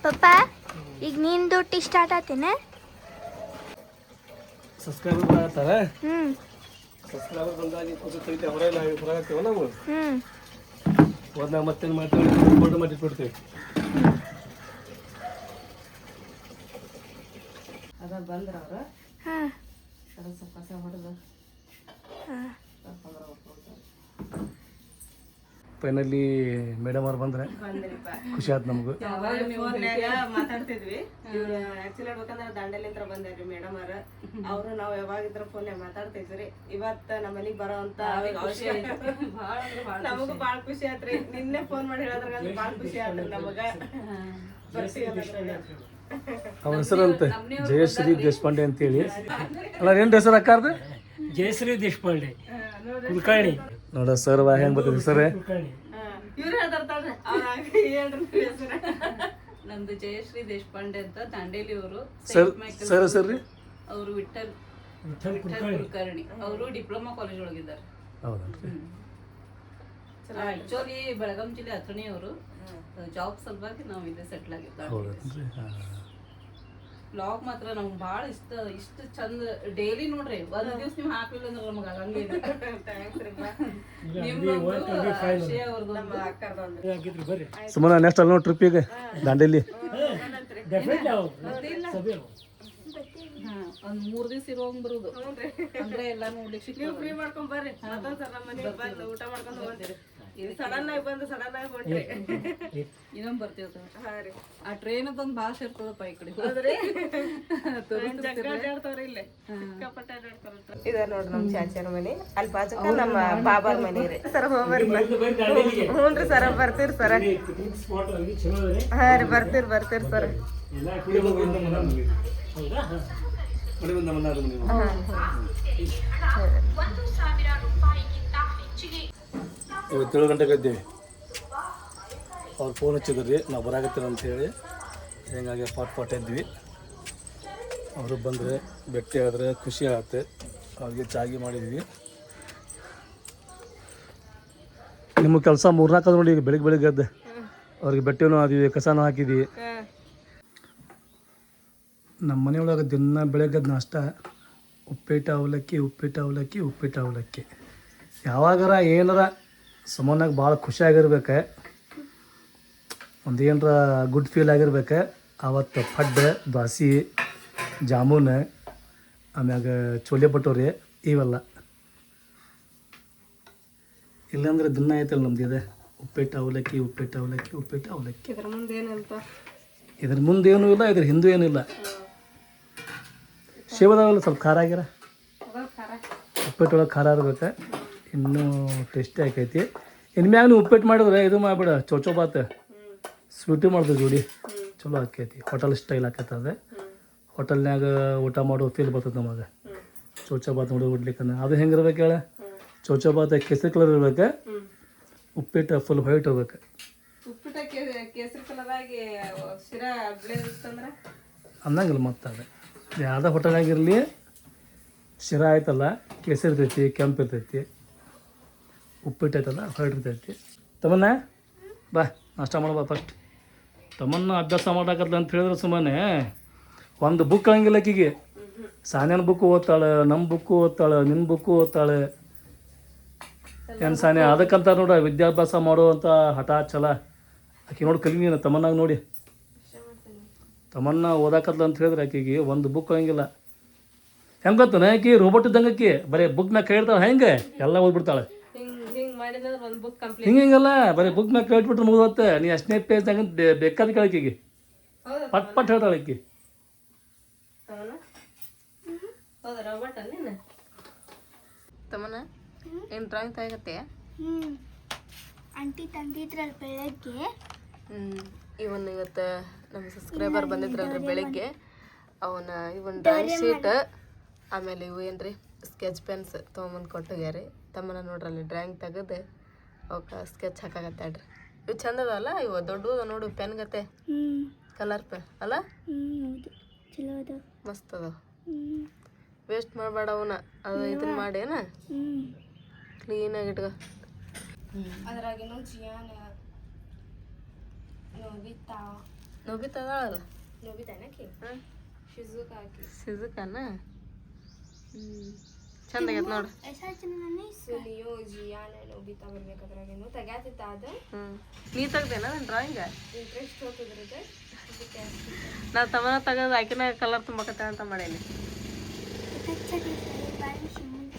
ಪಪ್ಪ ಈಗ ನೀನ್ duty start ಆತೇನೆ. Subscriber ಬರತ್ತಾರ. Subscriber ಬಂದಾಗ ಕೂತೈತೆ ಹೊರಗೆ ನಾವು ಬರತ್ತೀವ ನಾವು. ಹೋದಾಗ ಮತ್ತೆ ಮಾಡ್ತೀವಿ, ಫೋಟೋ ಮಾಡಿ ಕೊಡ್ತೀವಿ. ಅದ ಬಂದ್ರ ಅವ್ರ ಸ್ವಲ್ಪ ಕಸ ಹೊಡೆದು ಫೈನಲಿ ಮೇಡಮ್ ಅವ್ರು ಬಂದ್ರೆ ಖುಷಿ ಆಯ್ತು ನಮಗೂ. ಮಾತಾಡ್ತಿದ್ವಿ. ಆಕ್ಚುಲಿ ಹೇಳ್ಬೇಕಂದ್ರೆ ದಂಡಲಿಂತ್ರ ಬಂದ್ರಿ ಮೇಡಮ್ ಅವ್ರ. ಅವ್ರು ನಾವ್ ಯಾವಾಗಿದ್ರ ಫೋನ್ ಮಾತಾಡ್ತಿದ್ವಿ. ಇವತ್ತ ನಮ್ಮ ಮನಿಗ್ ಬರೋ ಅಂತ ನಮಗೂ ಬಾಳ ಖುಷಿ ಆತ್ರಿ. ನಿನ್ನೆ ಫೋನ್ ಮಾಡಿ ಹೇಳಿದ್ರ ಬಾಳ ಖುಷಿ ಆತ್ರಿ ನಮಗ. ಅವ್ರ ಹೆಸರಂತೆ ಜಯಶ್ರೀ ದೇಶಪಾಂಡೆ ಅಂತೇಳಿ. ಅಲ್ಲ ಏನ್ ಹೆಸರು ಅಕ್ಕಾರ್ದು? ಜಯಶ್ರೀ ದೇಶಪಾಂಡೆ ಕುಲಕರ್ಣಿ. ನೋಡ ಸರ್ ಹೆಂಗ್ ಬರ್ತದೆ ಸರ್. ನಮ್ದು ಜಯಶ್ರೀ ದೇಶಪಾಂಡೆ ಅಂತ ದಾಂಡೇಲಿ ಅವರು. ಸರ್ ಸರ್ ರೀ ಅವರು ವಿಠಲ್ ಕುಲಕರ್ಣಿ. ಅವರು ಡಿಪ್ಲೊಮಾ ಕಾಲೇಜ್ ಒಳಗಿದ್ದಾರೆ. ಹೌದನ್ರಿ. ಆಕ್ಚುಲಿ ಬೆಳಗಾಂ ಜಿಲ್ಲೆ ಅಥಣಿ ಅವರು. ಜಾಬ್ ಸಲುವಾಗಿ ನಾವು ಇಲ್ಲೇ ಸೆಟ್ಲ್ ಆಗಿದ್ದಾರೆ. ಬ್ಲಾಗ್ ಮಾತ್ರ ನಮ್ಗೆ ಭಾಳ ಇಷ್ಟ ಚಂದ. ಡೈಲಿ ನೋಡ್ರಿ ಒಂದ್ ದಿವ್ಸ ನೀವು ಹಾಕ್ಲಿಲ್ಲ ಅಂದ್ರೆ ನಮ್ಗೆ ಆಗಂಗೆ ಇಲ್ಲ. ಸುಮ್ಮನೆ ನೆಕ್ಸ್ಟ್ ಅಲ್ಲಿ ಟ್ರಿಪ್ಪಿಗೆ ದಾಂಡೇಲಿ ಒಂದ್ 3 ದಿವಸ ಇರೋಂಗ್ ಬರುದು ಅಂದ್ರೆ ಎಲ್ಲಾ ನೋಡ್ಲಿಕ್ಕೆ ನೀವು ಫ್ರೀ ಮಾಡ್ಕೊಂಡ್ ಬರ್ರಿ. ಊಟ ಮಾಡ್ಕೊಂಡು ಹೋಗ್ತೀರಿ. ಸಡನ್ ಆಗಿ ಬಂದು ಸಡನ್ ಆಗಿ ಹೊಂಟ್ರಿ. ಇನ್ನೊಂದ್ ಬರ್ತೀವ ಆ ಟ್ರೈನ್ ಒಂದ್ ಭಾಷೆ ಇರ್ತದಪ್ಪ ಈ ಕಡೆ. ಇದ ನೋಡ್ರಿ ನಮ್ ಚಾಚಾರ ಮನಿ. ಅಲ್ಲಿ ಬಾಜುಕ ನಮ್ಮ ಬಾಬಾರ್ ಮನಿ ರೀ. ಸರ್ ಹೋಗ್ಬರ್ರಿ. ಹ್ಞೂನ್ರಿ ಸರ ಬರ್ತೀರಿ ಸರ. ಹಾ ರೀ ಬರ್ತೀರಿ ಸರ್. ಇವತ್ತು 7 ಗಂಟೆಗೆ ಇದ್ದೀವಿ. ಅವ್ರು ಫೋನ್ ಹಚ್ಚಿದ್ರಿ ನಾವು ಬರಾಕತ್ತೀರ ಅಂತೇಳಿ. ಹಿಂಗಾಗಿ ಪಾಟ್ ಇದ್ವಿ. ಅವರು ಬಂದರೆ ಭೇಟಿ ಆದರೆ ಖುಷಿ ಆಗುತ್ತೆ. ಅವ್ರಿಗೆ ಚಾಗಿ ಮಾಡಿದ್ವಿ. ನಿಮ್ಮ ಕೆಲಸ 3-4 ನೋಡಿ. ಈಗ ಬೆಳಿಗ್ಗೆ ಎದ್ದು ಅವ್ರಿಗೆ ಬೆಟ್ಟೆನೂ ಆದಿವಿ, ಕಸನೂ ಹಾಕಿದ್ವಿ. ನಮ್ಮ ಮನೆಯೊಳಗೆ ದಿನ ಬೆಳಗ್ಗೆ ನಾಷ್ಟ ಉಪ್ಪಿಟ್ಟು ಅವಲಕ್ಕಿ. ಯಾವಾಗಾರ ಏನಾರ ಸುಮ್ಮನಾಗ ಭಾಳ ಖುಷಿಯಾಗಿರ್ಬೇಕು, ಒಂದು ಏನಾರ ಗುಡ್ ಫೀಲ್ ಆಗಿರ್ಬೇಕು. ಆವತ್ತು ಪಡ್ಡು, ದ್ವಾಸೆ, ಜಾಮೂನು, ಆಮ್ಯಾಗ ಚೋಲೆ ಭಟೂರೆ ಇವೆಲ್ಲ. ಇಲ್ಲಾಂದ್ರೆ ದಿನ ಐತಲ್ಲ ನಮ್ದು ಇದೆ ಉಪ್ಪಿಟ್ಟು ಅವಲಕ್ಕಿ. ಇದ್ರ ಮುಂದೆ ಏನೂ ಇಲ್ಲ, ಇದ್ರ ಹಿಂದೂ ಏನೂ ಇಲ್ಲ. ಶೇವದಾವೆಲ್ಲ ಸ್ವಲ್ಪ ಖಾರ ಆಗ್ಯಾರ. ಉಪ್ಪಿಟ್ಟು ಒಳಗೆ ಖಾರ ಇರ್ಬೇಕು, ಇನ್ನೂ ಟೇಸ್ಟಿ ಆಕೈತಿ. ಇನ್ಮ್ಯಾಗ ನೀವು ಉಪ್ಪಿಟ್ಟು ಮಾಡಿದ್ರೆ ಇದು ಮಾಡಿಬಿಡ, ಚೌಚೌಬಾತ್ ಸ್ವೀಟು ಮಾಡ್ತೀವಿ ಜೋಡಿ, ಚಲೋ ಆಕೈತಿ. ಹೋಟೆಲ್ ಸ್ಟೈಲ್ ಆಕೈತೆ ಅದು. ಹೋಟೆಲ್ನಾಗ ಊಟ ಮಾಡೋ ಫೀಲ್ ಬರ್ತದೆ ನಮಗೆ. ಚೌಚೌಬಾತ್ ನೋಡಿ ಉಡ್ಲಿಕ್ಕೆ ಅದು ಹೆಂಗಿರ್ಬೇಕು ಹೇಳ? ಚೌಚೌಬಾತ್ ಕೇಸರಿ ಕಲರ್ ಇರ್ಬೇಕು, ಉಪ್ಪಿಟ್ಟು ಫುಲ್ ವೈಟ್ ಇರ್ಬೇಕು. ಅನ್ನಂಗಿಲ್ಲ ಮತ್ತೆ ಅದು ಯಾವುದೇ ಹೋಟೆಲ್ನಾಗಿರಲಿ. ಶಿರಾ ಆಯ್ತಲ್ಲ ಕೇಸರಿ ಇರ್ತೈತಿ, ಕೆಂಪು ಇರ್ತೈತಿ. ಉಪ್ಪಿಟ್ಟು ಆಯ್ತಲ್ಲ ಹೊರಟು ಇರ್ತೈತಿ. ತಮ್ಮನ್ನ ಬಾ ನಾಷ್ಟ ಮಾಡಬಾ ಫಸ್ಟ್. ತಮ್ಮನ್ನ ಅಭ್ಯಾಸ ಮಾಡಾಕತ್ಲ ಅಂತ ಹೇಳಿದ್ರೆ ಸುಮ್ಮನೆ ಒಂದು ಬುಕ್ ಹಂಗಿಲ್ಲ ಆಕಿಗೆ. ಸಾನ್ಯಾನ ಬುಕ್ ಓದ್ತಾಳೆ, ನಮ್ಮ ಬುಕ್ಕು ಓದ್ತಾಳೆ, ನಿನ್ನ ಬುಕ್ಕು ಓದ್ತಾಳೆ. ಏನು ಸಾನ್ಯ ಅದಕ್ಕಂತ ನೋಡ ವಿದ್ಯಾಭ್ಯಾಸ ಮಾಡುವಂಥ ಹಠ ಛಲ ಆಕೆ ನೋಡಿ ಕಲಿ ನೀನು ತಮ್ಮನ್ನಾಗ ನೋಡಿ. ತಮ್ಮನ್ನ ಓದಾಕತ್ಲ ಅಂತ ಹೇಳಿದ್ರೆ ಆಕೆಗೆ ಒಂದು ಬುಕ್ ಹಂಗಿಲ್ಲ. ಹೆಂಗೆ ಗೊತ್ತಾನೆ ಆಕಿ ರೋಬೋಟ್ ಇದ್ದಂಗೆ ಆಕಿ ಬರೀ ಬುಕ್ ಮ್ಯಾಗ ಕೈ ಇಡ್ತಾಳೆ, ಹೆಂಗೆ ಎಲ್ಲ ಓದ್ಬಿಡ್ತಾಳೆ. ಹಿಂಗಲ್ಲ ಬರೀ ಬುಕ್ ಮ್ಯಾಗ ಕೈ ಇಟ್ಬಿಟ್ರೆ ಮುಗಿದತ್ತೆ. ನೀ ಅಷ್ಟನೇ ಪೇಜ್ದಾಗ ಬೇಕಾದ ಕೇಳಕಿಗೆ ಪಟ್ ಹೇಳ್ತಾಳೆ ಆಕಿ. ತಮ್ಮನ ಏನು ಡ್ರಾಯಿಂಗ್ ತಗತ್ತೆ? ಆಂಟಿ ತಂದಿದ್ರಲ್ಲ ಬೆಳಗ್ಗೆ. ಇವತ್ತು ನಮ್ಮ ಸಬ್ಸ್ಕ್ರೈಬರ್ ಬಂದಿದ್ರಲ್ರಿ ಬೆಳಿಗ್ಗೆ. ಇವನ್ ಡ್ರಾಯಿಂಗ್ ಶೀಟ್ ಆಮೇಲೆ ಇವು ಏನ್ರಿ ಸ್ಕೆಚ್ ಪೆನ್ಸ್ ತೊಗೊಂಬಂದು ಕೊಟ್ಟೋಗ್ಯಾರಿ. ತಮ್ಮನ ನೋಡ್ರಲ್ಲಿ ಡ್ರಾಯಿಂಗ್ ತೆಗೆದು ಅವಕ್ಕೆ ಸ್ಕೆಚ್ ಹಾಕಾಕತ್ತಾಡ್ರಿ. ಇವು ಚಂದ ಅದಲ್ಲ, ಇವು ದೊಡ್ಡದು ನೋಡು ಪೆನ್ ಗತೆ ಕಲರ್ ಪೆನ್ ಅಲ್ಲ, ಮಸ್ತ್ ಅದ. ವೇಸ್ಟ್ ಮಾಡಬೇಡ ಅವನ್ನ. ಅದು ಇದನ್ನ ಮಾಡೇನ ಕ್ಲೀನಾಗಿ ಇಟ್ಕೊ. ಅದ್ರಾಗೇನೋ ಜಿಯಾನ ನೋವಿತಾ ನೋಬಿತದಲ್ಲ ನೋಬಿತಾನಕ್ಕೆ ಹಾಂ ಶಿಜುಕ ಹಾಕಿ ಸಿಜುಕನ ಚಂದ ಆಗೈತೆ ನೋಡು ಸುಲಿಯೋ ಜಿಯಾನ ನೋಬಿತಾ ಬರ್ಬೇಕಾದ್ರಾಗೇನು ತೆಗ್ಯಾತಿತ್ತ ಅದು ನೀ ತೆಗ್ದೇನ ಡ್ರಾಯಿಂಗ ಇಂಟ್ರೆಸ್ಟ್ ಹೋಗ್ತಿದ್ರದ್ದು ಅದಕ್ಕೆ ನಾ ತಮ್ಮನ ತೆಗೆದು ಆಕಿನ ಕಲರ್ ತುಂಬಕತ್ತೆ ಅಂತ ಮಾಡೀನಿ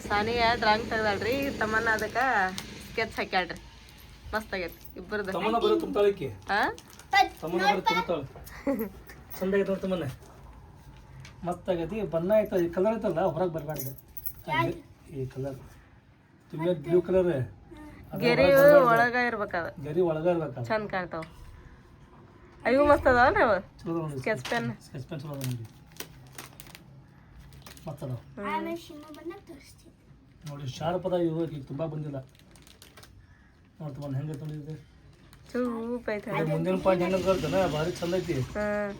ಸಾನಿಯ ಡ್ರಾಯಿಂಗ್ ತೆಗ್ದಾಳ್ರಿ ತಮ್ಮನ ಅದಕ್ಕೆ ಸ್ಕೆಚ್ ಹಾಕ್ಯಾಳ್ರಿ ಮಸ್ತ್ ಆಗೈತಿ ಇಬ್ಬರದು ತಮ್ಮನ ಬರೋ ತುಂಬ್ತಾಳಿಕೆ ಹಾಂ ತಮ್ಮನ ಬರೋ ತುಂಬ್ತಾಳೆ ಚಂದ ಆಗೈತೆ ನೋಡಿ ತಮ್ಮನೆ ಮಸ್ತ್ ಆಗೈತಿ ಬಣ್ಣ ಆಯ್ತು ಈ ಕಲರ್ ಐತಲ್ಲ ಹೊರಗೆ ಬರಬಾರ್ದು ಈ ಕಲರ್ ತುಂಬ ಬ್ಲೂ ಕಲರ್ ಗೆರಿ ಒಳಗ ಇರ್ಬೇಕದ ಗರಿ ಒಳಗ ಇರ್ಬೇಕು ಚಂದ ಕಾಣ್ತಾವ ಅಯ್ಯೋ ಮಸ್ತ್ ಅದಾವಲ್ರಿ ಅವ ಚಲೋ ಅದಾವ ನೋಡಿ ಸ್ಕೆಚ್ ಪೆನ್ ಸ್ಕೆಚ್ ಪೆನ್ ಚಲೋ ಅದಾವ ನೋಡಿ ಮಸ್ತ್ ಅದಾವ ಆಮೇಲೆ ಶಿನ್ನು ಬಣ್ಣ ತೋರಿಸ್ತೀನಿ ನೋಡಿ ಶಾರ್ಪ್ ಅದ ಇವು ಈಗ ತುಂಬ ಬಂದಿಲ್ಲ ನೋಡಿ ತಮ್ಮ ಹೆಂಗೆ ತಂದಿದೆ ಚೂಪ್ ಐತೆ ಇದು ಮುಂದಿನ ಪಾಯಿಂಟ್ ಹೆಂಗೆ ಬರ್ತಲ್ಲ ಭಾರಿ ಚಂದ ಐತಿ ಹಾಂ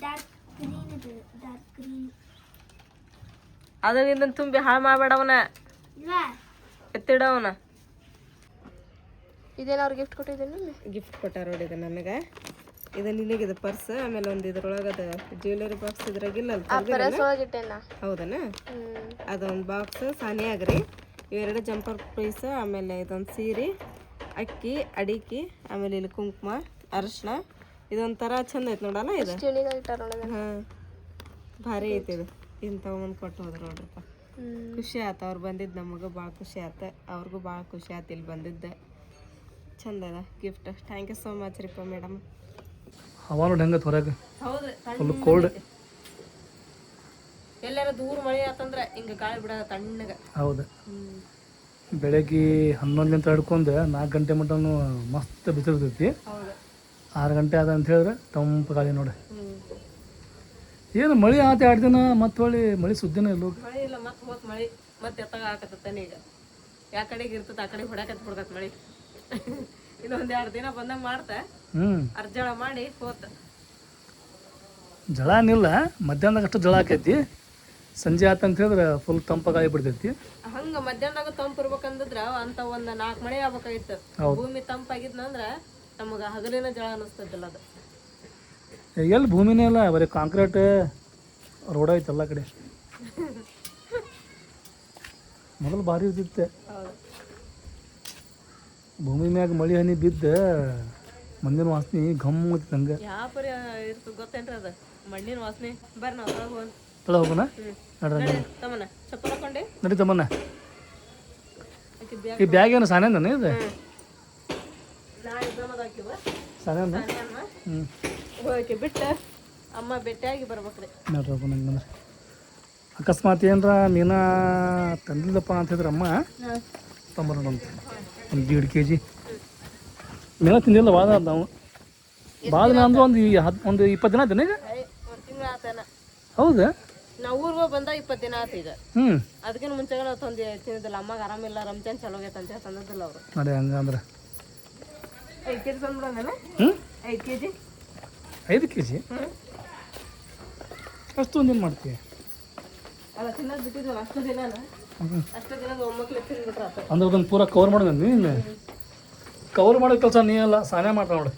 ಡಾರ್ಕ್ ಗ್ರೀನ್ ಇದು ಡಾರ್ಕ್ ಗ್ರೀನ್ ಅದು ಇದನ್ನ ತುಂಬಿ ಹಾಳು ಮಾಡಬೇಡವನ ಇಲ್ವಾ ಎತ್ತಿಡವನ ಇದೆಲ್ಲ ಅವ್ರು ಗಿಫ್ಟ್ ಕೊಟ್ಟಿದ್ದೇನೆ ಗಿಫ್ಟ್ ಕೊಟ್ಟಾರ ನೋಡಿ ಇದು ನನಗೆ ಇದು ನಿನಗಿದೆ ಪರ್ಸ್ ಆಮೇಲೆ ಒಂದು ಇದ್ರೊಳಗೆ ಅದು ಜ್ಯುವೆಲರಿ ಬಾಕ್ಸ್ ಇದ್ರಾಗಿಲ್ಲ ಒಳಗಿಟ್ಟೆನ ಹೌದನ ಅದೊಂದು ಬಾಕ್ಸ್ ಸಾನಿಯಾಗ್ರಿ ಇವೆರಡು ಜಂಪರ್ ಪೀಸ್ ಆಮೇಲೆ ಇದೊಂದು ಸೀರೆ ಅಕ್ಕಿ ಅಡಿಕೆ ಆಮೇಲೆ ಇಲ್ಲಿ ಕುಂಕುಮ ಅರಿಶಿನ ಇದೊಂಥರ ಚಂದ ಐತೆ ನೋಡಲ್ಲ ಇದು ಹಾಂ ಭಾರಿ ಐತಿ ಇದು ಇಂಥವೊಂದು ಕೊಟ್ಟು ಹೋದ್ರು ನೋಡ್ರಪ್ಪ ಖುಷಿ ಆಯ್ತು ಅವ್ರು ಬಂದಿದ್ದು ನಮಗೆ ಭಾಳ ಖುಷಿ ಆಯ್ತು ಅವ್ರಿಗೂ ಭಾಳ ಖುಷಿ ಆಯ್ತು ಇಲ್ಲಿ ಬಂದಿದ್ದೆ ಚಂದ ಅದ gift thank you so much ರೀಪ್ಪ ಮೇಡಮ್ ಹವಾ ನೋಡಿ ಹೆಂಗತ್ ಹೊರಗೆ ಹೌದು ಫುಲ್ ಕೋಲ್ಡ್ ಎಲ್ಲಾರ ದೂರ ಮಳೆ ಆತಂದ್ರೆ ಹಿಂಗೆ ಗಾಳಿ ಬಿಡ ತಣ್ಣಗೆ ಹೌದು ಬೆಳಗ್ಗೆ 11 ಹಿಡ್ಕೊಂಡು 4 ಗಂಟೆ ಮಟನು ಮಸ್ತ್ ಬಿಸಿರ್ತೈತಿ ಹೌದು 6 ಗಂಟೆ ಆದ ಅಂತ ಹೇಳಿದ್ರೆ ತಂಪು ಗಾಳಿ ನೋಡಿ ಏನು ಮಳೆ ಆತ 2 ದಿನ ಮತ್ತೆ ಹೊಳ್ಳಿ ಮಳೆ ಸುದ್ದಿನ ಇಲ್ಲ ಮಳೆ ಇಲ್ಲ ಮತ್ತೆ ಹೋತ್ ಮಳೆ ಮತ್ತೆ ಎತ್ತಾಗ ಹಾಕತ್ತ ಈಗ ಯಾ ಕಡೆಗೆ ಇರ್ತದ ಆ ಕಡೆ ಹೊಡಕತ್ ಬಿಡ್ಕತ್ ಮಳೆ ಇನ್ನೊಂದು 2 ದಿನ ಬಂದಂಗೆ ಮಾಡ್ತಾ ಅರ್ಜಳ ಮಾಡಿ ಹೋತ ಜಳ ಏನಿಲ್ಲ ಮಧ್ಯಾಹ್ನದಾಗ ಅಷ್ಟು ಜಳ ಆಕೈತಿ ಸಂಜೆ ಆತ ಅಂತ ಹೇಳಿದ್ರೆ ಫುಲ್ ತಂಪ ಗಾಳಿ ಬಿಡ್ತೈತಿ ಹಂಗ ಮಧ್ಯಾಹ್ನದಾಗ ತಂಪು ಇರ್ಬೇಕಂದ್ರ ಅಂತ ಒಂದ್ 4 ಮಳೆ ಆಗ್ಬೇಕಾಗಿತ್ತು ಭೂಮಿ ತಂಪಾಗಿದ್ನಂದ್ರ ನಮಗ ಹಗಲಿನ ಜಳ ಅನಿಸ್ತದಿಲ್ಲ ಅದು ಎಲ್ಲಿ ಭೂಮಿನೇ ಇಲ್ಲ ಬರೀ ಕಾಂಕ್ರೀಟ್ ರೋಡ್ ಐತೆ ಎಲ್ಲ ಕಡೆ ಮೊದಲು ಭಾರಿ ಇರ್ತಿತ್ತೆ ಭೂಮಿ ಮ್ಯಾಗ ಮಳೆ ಹನಿ ಬಿದ್ದ ಮಂದಿನ ವಾಸನೆ ಘಮ್ ಐತಿ ಹಂಗೆ ಯಾವ ಪರಿ ಇರ್ತದ ಗೊತ್ತೇನ್ರಿ ಅದು ಮಣ್ಣಿನ ವಾಸನೆ ಬರ್ರಿ ನಾವು ಒಳಗೆ ಹೋಗಿ ತಳ ಹೋಗೋಣ ನಡ್ರಿ ತಮ್ಮನ ಚಪ್ಪಲ್ ಹಾಕೊಂಡೆ ನಡಿ ತಮ್ಮನ್ನ ಈ ಬ್ಯಾಗ್ ಏನು ಸಾನೇನ ಇದು ನಾ ಎಕ್ಸಾಮ್ ಹಾಕಿವ ಸಾನೇನ ಹ್ಞೂ ಹೋಗಕ್ಕೆ ಬಿಟ್ಟು ಅಮ್ಮ ಭೇಟಿಯಾಗಿ ಬರ್ಬೇಕ್ರಿ ನೋಡ್ರಿ ಹೋಗೋಣ ಹಂಗಂದ್ರೆ ಅಕಸ್ಮಾತ್ ಏನರ ಮೀನಾ ತಂದಿಲ್ಲಪ್ಪ ಅಂತಿದ್ರೆ ಅಮ್ಮ ತೊಂಬರೋಣ ಅಂತ ಒಂದು 1.5 kg ಮೀನ ತಿಂದಿಲ್ಲ ಭಾಳ ನಾವು ಭಾಳ ದಿನ ಅಂದ್ರೆ ಒಂದು 20 ದಿನ ಆಯ್ತು ಈಗ ಒಂದು ತಿಂಗಳು ಆತನ ಹೌದಾ ನಾವು ಊರಿಗೆ ಬಂದ 20 ದಿನ ಆತ ಈಗ ಹ್ಞೂ ಅದಕ್ಕಿಂತ ಮುಂಚೆ ನಾವು ತಂದು ತಿಂದಿಲ್ಲ ಅಮ್ಮಗೆ ಆರಾಮಿಲ್ಲ ರಂಜಾನ್ ಚಲೋ ಆಗೈತೆ ಅಂತ ತಂದಿದ್ದಿಲ್ಲ ಅವರು ನೋಡಿ ಹಂಗಂದ್ರೆ 5 kg ತಂದ್ಬಿಡೋಣ ಹ್ಞೂ 5 kg 5 kg ಅಷ್ಟು ಒಂದೇನು ಮಾಡ್ತೀವಿ ಅಲ್ಲ ತಿನ್ನೋದು ಬಿಟ್ಟಿದ್ವಲ್ಲ ಅಷ್ಟು ದಿನದ ಒಮ್ಮಕ್ಲೆ ತಿಂದ್ಬಿಟ್ರೆ ಆತ ಅಂದ್ರೆ ಅದನ್ನು ಪೂರ ಕವರ್ ಮಾಡೋದು ನೀನು ಕವರ್ ಮಾಡೋ ಕೆಲಸ ನೀ ಅಲ್ಲ ಸಾನೇ ಮಾಡ್ತಾ ನೋಡಿ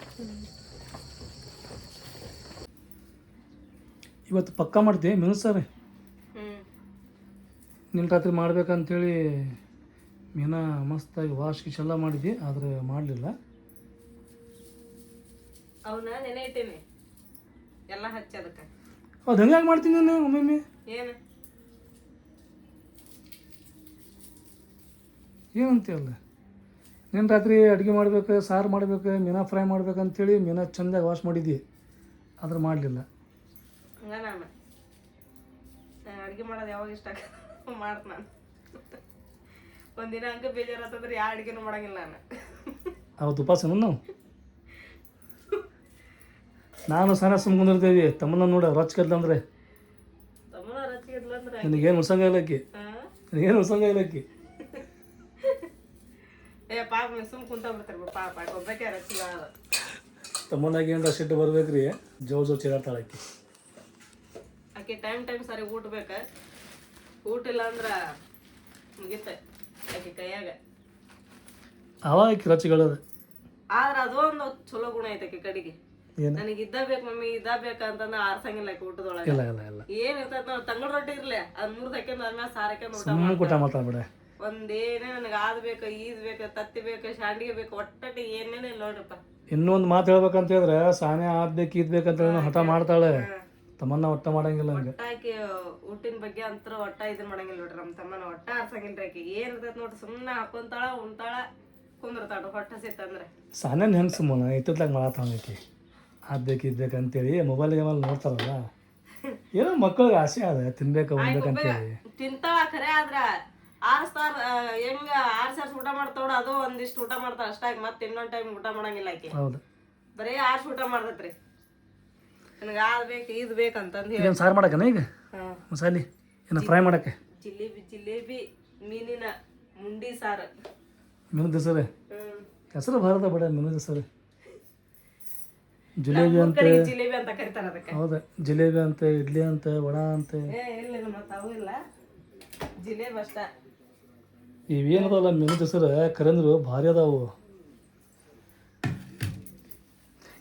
ಇವತ್ತು ಪಕ್ಕ ಮಾಡ್ತೀವಿ ಮೆನು ಸರ್ ನಿನ್ನ ರಾತ್ರಿ ಮಾಡ್ಬೇಕಂತೇಳಿ ಮೀನಾ ಮಸ್ತಾಗಿ ವಾಶ್ ಗಿಶ್ ಎಲ್ಲ ಮಾಡಿದ್ವಿ ಆದರೆ ಮಾಡಲಿಲ್ಲ ಅವನ್ನ ನೆನೆ ಇಟ್ಟೇನಿ ಎಲ್ಲ ಹಚ್ಚಿ ಅದಕ್ಕೆ ಅದು ಹೆಂಗಾಗಿ ಮಾಡ್ತೀನಿ ನಾನು ಒಮ್ಮೊಮ್ಮೆ ಏನು ಏನಂತೀಯಲ್ಲ ನಿನ್ನ ರಾತ್ರಿ ಅಡುಗೆ ಮಾಡ್ಬೇಕು ಸಾರು ಮಾಡ್ಬೇಕು ಮೀನಾ ಫ್ರೈ ಮಾಡ್ಬೇಕಂತೇಳಿ ಮೀನಾ ಚೆಂದಾಗಿ ವಾಶ್ ಮಾಡಿದ್ವಿ ಆದ್ರೆ ಮಾಡಲಿಲ್ಲ ಹಂಗ ನಾನು ಅಡುಗೆ ಮಾಡೋದು ಯಾವಾಗ ಇಷ್ಟ ಮಾಡ್ತ ನಾನು ಒಂದಿನ ಹಂಗೆ ಬೇಜಾರಾತಂದ್ರೆ ಯಾವ ಅಡುಗೆನೂ ಮಾಡಂಗಿಲ್ಲ ನಾನು ಅವತ್ತು ಉಪವಾಸನ ನಾನು ಸಣ್ಣ ಸುಮ್ಕೊಂಡಿರ್ತೀವಿ ತಮ್ಮನ್ನ ನೋಡ ರೊಚ್ಕದ್ಲಂದ್ರೆ ತಮ್ಮನ ರಚಿಗಿದ್ಲಂದ್ರೆ ನಿನಗೇನು ಉಳ್ಸಂಗ ಇಲ್ಲಕ್ಕಿ ನಿನಗೇನು ಉಳ್ಸಂಗ ಇಲ್ಲಕ್ಕಿ ಏ ಪಾಪ ಸುಮ್ ಕುಂತ ಬಿಡ್ತಾರೆ ಪಾಪ ಒಬ್ಬಕ್ಕೆ ರಚಿಗ ತಮ್ಮನಾಗಿ ಏನಾರ ಸಿಟ್ಟು ಬರ್ಬೇಕ್ರಿ ಜೋ ಚಿರಾತಾಳಕ್ಕಿ ಆಕೆ ಟೈಮ್ ಸರಿ ಊಟ ಬೇಕ ಊಟ ಇಲ್ಲ ಅಂದ್ರ ಮುಗಿತ ಆಕೆ ಕೈಯಾಗ ಅವ ಆಕಿ ರೊಚ್ಚಿಗಳದ ಆದ್ರೆ ಅದು ಒಂದು ಚಲೋ ಗುಣ ಐತೆ ಆಕೆ ಕಡೆಗೆ ಏನು ನನಗೆ ಇದ್ದ ಬೇಕು ಮಮ್ಮಿ ಇದ್ದ ಬೇಕಂತಂದ್ರೆ ಆರ್ಸಂಗಿಲ್ಲ ಆಕಿ ಊಟದೊಳಗೆ. ಇಲ್ಲ ಇಲ್ಲ ಇಲ್ಲ ಏನ್ ಇರ್ತೈತೆ ನಾವು ತಂಗಳ ರೊಟ್ಟಿ ಇರ್ಲಿ ಅದ್ 3 ಹಾಕ್ಯಂಡ್ ಆದ್ಮೇಲೆ ಸಾರ್ ಹಾಕ್ಯಂಡ್ ಊಟ ಸುಮ್ಮನೆ ಊಟ ಮಾತಾಡ್ಬೇಡ. ಒಂದೇನೇ ನನಗೆ ಆದ್ ಬೇಕು ಈದ್ ಬೇಕು ತತ್ತಿ ಬೇಕು ಶಾಂಡಿಗೆ ಬೇಕು ಒಟ್ಟಟ್ಟಿ ಏನೇನೇ ಇಲ್ಲ ನೋಡ್ರಪ್ಪ. ಇನ್ನೊಂದು ಮಾತು ಹೇಳ್ಬೇಕಂತ ಹೇಳಿದ್ರೆ ಸಾನೆ ಆದ್ಬೇಕು ಇದ್ಬೇಕಂತ ಹೇಳಿ ಹಠ ಮಾಡ್ತಾಳೆ. ತಮ್ಮನ್ನ ಒಟ್ಟ ಮಾಡಂಗಿಲ್ಲ ಹಂಗೆ. ಆಕಿ ಊಟಿನ ಬಗ್ಗೆ ಅಂತರ ಒಟ್ಟ ಇದನ್ ಮಾಡಂಗಿಲ್ಲ ನೋಡ್ರಿ. ನಮ್ಮ ತಮ್ಮನ ಒಟ್ಟ ಆರ್ಸಂಗಿಲ್ರಿ. ಆಕಿ ಏನ್ ಇರ್ತೈತೆ ನೋಡ್ರಿ ಸುಮ್ಮನೆ ಹಾಕೊಂತಾಳ ಉಣ್ತಾಳ ಕುಂದಿರ್ತಾಳ ಹೊಟ್ಟೆ ಸಿತ್ತಂದ್ರೆ. ಸಾನೇನು ಹೆಂಗೆ ಸುಮ್ಮನೆ ಇತ್ತದಾಗ ಮಾಡತ್ತಾಳಕಿ ಆದ್ಬೇಕು ಇದ್ಬೇಕು ಅಂತೇಳಿ ಮೊಬೈಲ್ ಗೇಮಲ್ಲಿ ನೋಡ್ತಾರಲ್ಲ. ಏನೋ ಮಕ್ಕಳಿಗೆ ಆಸೆ ಅದ ತಿನ್ಬೇಕು ಉಣ್ಬೇಕಂತೇಳಿ ತಿಂತಾಳ ಖರೆ ಆದ್ರ ಆರ್ಸ್ತಾರ ಹೆಂಗ ಆರ್ಸಾರ್ಸ್ ಊಟ ಮಾಡ್ತಾವ ಅದು ಒಂದಿಷ್ಟು ಊಟ ಮಾಡ್ತಾಳ ಅಷ್ಟಾಗಿ ಮತ್ತೆ ಇನ್ನೊಂದ್ ಟೈಮ್ ಊಟ ಮಾಡಂಗಿಲ್ಲ ಆಕಿ. ಹೌದು ಬರೀ ಆರ್ಸ್ ಊಟ ಮಾಡ್ತೈತ್ರಿ. ನನಗೆ ಅದ್ ಬೇಕು ಇದ್ ಬೇಕಂತಂದು ಹೇಳಿ. ಏನು ಸಾರು ಮಾಡಕ್ಕನ ಈಗ ಮಸಾಲೆ ಏನು ಫ್ರೈ ಮಾಡಕ್ಕೆ? ಜಿಲೇಬಿ ಮೀನಿನ ಮುಂಡಿ ಸಾರು. ಮಿನದ ಹೆಸರು ಹೆಸರು ಭಾರತ ಬಡ ಮಿನದ ಹೆಸರು ಜಿಲೇಬಿ ಅಂತ. ಜಿಲೇಬಿ ಅಂತ ಕರಿತಾರ ಅದಕ್ಕೆ. ಹೌದಾ ಜಿಲೇಬಿ ಅಂತ ಇಡ್ಲಿ ಅಂತ ವಡ ಅಂತ ಇಲ್ಲ ಮತ್ತೆ ಅವು ಇಲ್ಲ ಜಿಲೇಬಿ ಅಷ್ಟ. ಇವೇನದಲ್ಲ ಮಿನದ ಹೆಸರು ಕರೆಂದ್ರು ಭಾರಿ ಅದಾವು.